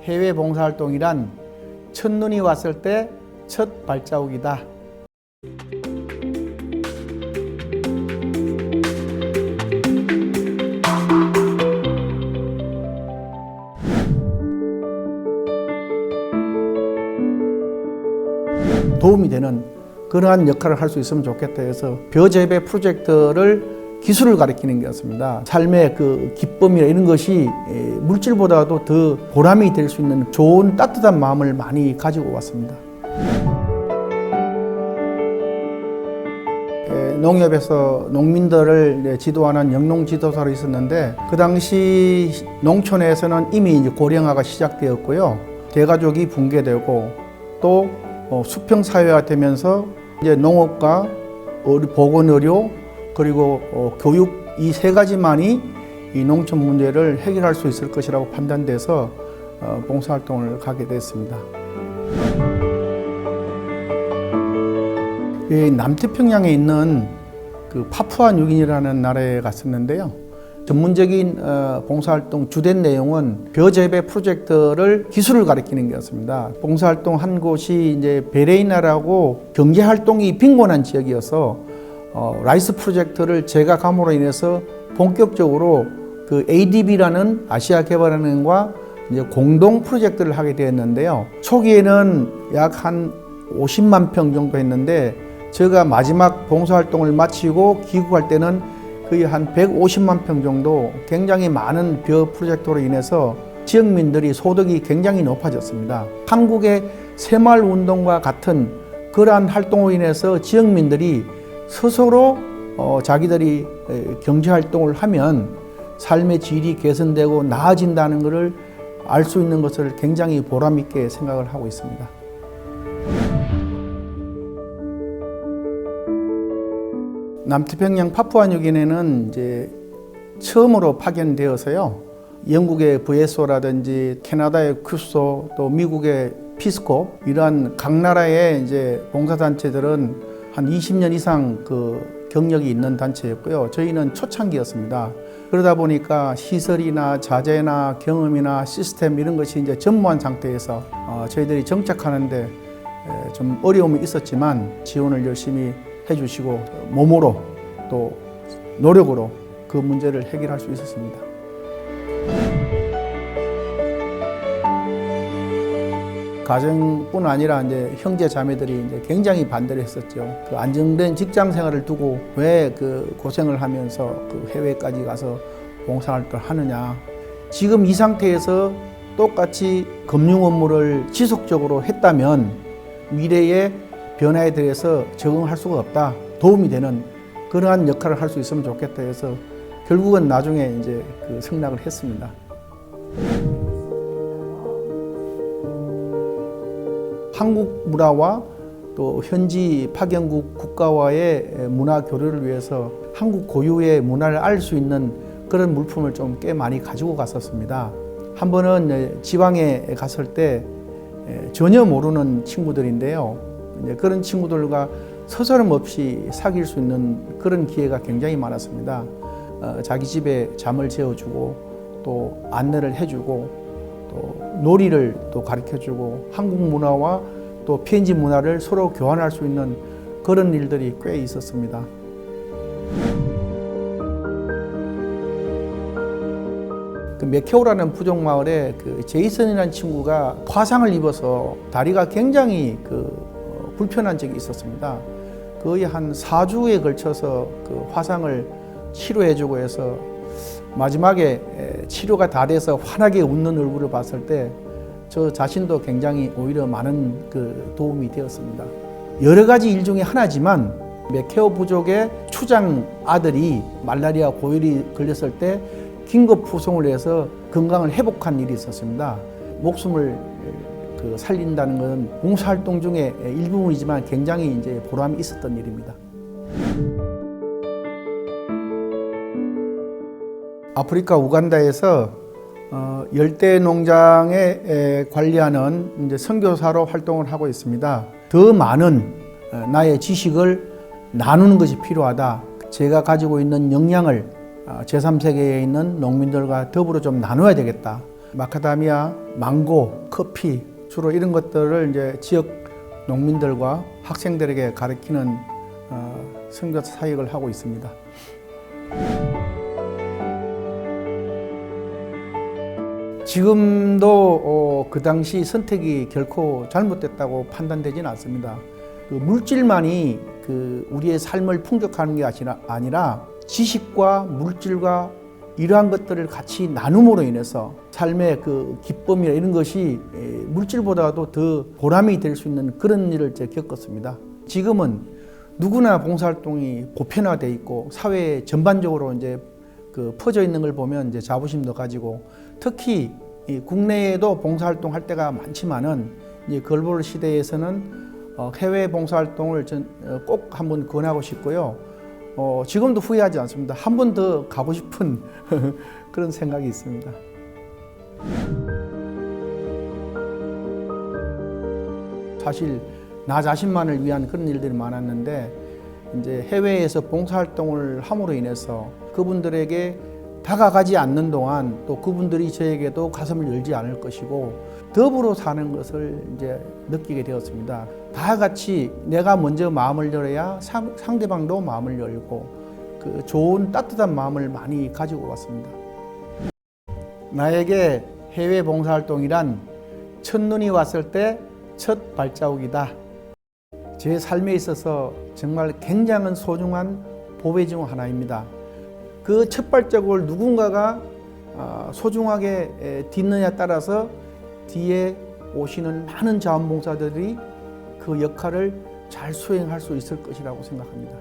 해외 봉사활동이란 첫눈이 왔을 때 첫 발자국이다. 도움이 되는 그러한 역할을 할 수 있으면 좋겠다 해서 벼재배 프로젝트를 기술을 가르치는 게였습니다. 삶의 그 기쁨이나 이런 것이 물질보다도 더 보람이 될 수 있는 좋은 따뜻한 마음을 많이 가지고 왔습니다. 농협에서 농민들을 지도하는 영농 지도사로 있었는데 그 당시 농촌에서는 이미 이제 고령화가 시작되었고요. 대가족이 붕괴되고 또 수평 사회가 되면서 이제 농업과 보건의료 그리고 교육 이 세 가지만이 이 농촌 문제를 해결할 수 있을 것이라고 판단돼서 봉사활동을 가게 됐습니다. 남태평양에 있는 그 파푸아뉴기니라는 나라에 갔었는데요. 전문적인 봉사활동 주된 내용은 벼재배 프로젝트를 기술을 가르치는 게였습니다. 봉사활동 한 곳이 이제 베레이나라고 경제활동이 빈곤한 지역이어서 라이스 프로젝트를 제가 감으로 인해서 본격적으로 그 ADB라는 아시아개발은행과 이제 공동 프로젝트를 하게 되었는데요. 초기에는 약 한 50만 평 정도 했는데 제가 마지막 봉사활동을 마치고 귀국할 때는 거의 한 150만 평 정도 굉장히 많은 벼 프로젝트로 인해서 지역민들이 소득이 굉장히 높아졌습니다. 한국의 새마을 운동과 같은 그러한 활동으로 인해서 지역민들이 스스로 자기들이 경제활동을 하면 삶의 질이 개선되고 나아진다는 것을 알 수 있는 것을 굉장히 보람 있게 생각을 하고 있습니다. 남태평양 파푸아뉴기니는 이제 처음으로 파견되어서요. 영국의 VSO라든지 캐나다의 큐소 또 미국의 피스코 이러한 각 나라의 이제 봉사단체들은 한 20년 이상 그 경력이 있는 단체였고요. 저희는 초창기였습니다. 그러다 보니까 시설이나 자재나 경험이나 시스템 이런 것이 이제 전무한 상태에서 저희들이 정착하는데 좀 어려움이 있었지만 지원을 열심히 해주시고 몸으로 또 노력으로 그 문제를 해결할 수 있었습니다. 가정뿐 아니라 이제 형제 자매들이 이제 굉장히 반대를 했었죠. 그 안정된 직장 생활을 두고 왜 그 고생을 하면서 그 해외까지 가서 봉사활동을 하느냐. 지금 이 상태에서 똑같이 금융 업무를 지속적으로 했다면 미래의 변화에 대해서 적응할 수가 없다. 도움이 되는 그러한 역할을 할 수 있으면 좋겠다 해서 결국은 나중에 이제 그 승낙을 했습니다. 한국 문화와 또 현지 파견국 국가와의 문화 교류를 위해서 한국 고유의 문화를 알 수 있는 그런 물품을 좀 꽤 많이 가지고 갔었습니다. 한 번은 지방에 갔을 때 전혀 모르는 친구들인데요. 그런 친구들과 서스럼 없이 사귈 수 있는 그런 기회가 굉장히 많았습니다. 자기 집에 잠을 재워주고 또 안내를 해주고 또 놀이를 또 가르쳐주고 한국 문화와 또 피엔지 문화를 서로 교환할 수 있는 그런 일들이 꽤 있었습니다. 그 메케오라는 부족 마을에 그 제이슨이라는 친구가 화상을 입어서 다리가 굉장히 불편한 적이 있었습니다. 거의 한 4주에 걸쳐서 그 화상을 치료해주고 해서 마지막에 치료가 다 돼서 환하게 웃는 얼굴을 봤을 때 저 자신도 굉장히 오히려 많은 그 도움이 되었습니다. 여러 가지 일 중에 하나지만 메케오 부족의 추장 아들이 말라리아 고열이 걸렸을 때 긴급 후송을 해서 건강을 회복한 일이 있었습니다. 목숨을 살린다는 것은 봉사활동 중에 일부분이지만 굉장히 이제 보람이 있었던 일입니다. 아프리카 우간다에서 열대 농장에 관리하는 이제 선교사로 활동을 하고 있습니다. 더 많은 나의 지식을 나누는 것이 필요하다. 제가 가지고 있는 역량을 제3세계에 있는 농민들과 더불어 좀 나눠야 되겠다. 마카다미아, 망고, 커피 주로 이런 것들을 이제 지역 농민들과 학생들에게 가르치는 선교사 사역을 하고 있습니다. 지금도 그 당시 선택이 결코 잘못됐다고 판단되지는 않습니다. 그 물질만이 우리의 삶을 풍족하는 게 아니라 지식과 물질과 이러한 것들을 같이 나눔으로 인해서 삶의 그 기쁨이나 이런 것이 물질보다도 더 보람이 될 수 있는 그런 일을 제가 겪었습니다. 지금은 누구나 봉사활동이 보편화되어 있고 사회 전반적으로 이제 퍼져 있는 걸 보면 이제 자부심도 가지고 특히 국내에도 봉사활동 할 때가 많지만은 이제 글로벌 시대에서는 해외 봉사활동을 꼭 한번 권하고 싶고요. 지금도 후회하지 않습니다. 한 번 더 가고 싶은 그런 생각이 있습니다. 사실 나 자신만을 위한 그런 일들이 많았는데 이제 해외에서 봉사활동을 함으로 인해서 그분들에게 다가가지 않는 동안 또 그분들이 저에게도 가슴을 열지 않을 것이고 더불어 사는 것을 이제 느끼게 되었습니다. 다 같이 내가 먼저 마음을 열어야 상대방도 마음을 열고 그 좋은 따뜻한 마음을 많이 가지고 왔습니다. 나에게 해외 봉사활동이란 첫눈이 왔을 때 첫 발자국이다. 제 삶에 있어서 정말 굉장한 소중한 보배 중 하나입니다. 그 첫 발자국을 누군가가 소중하게 딛느냐에 따라서 뒤에 오시는 많은 자원봉사자들이 그 역할을 잘 수행할 수 있을 것이라고 생각합니다.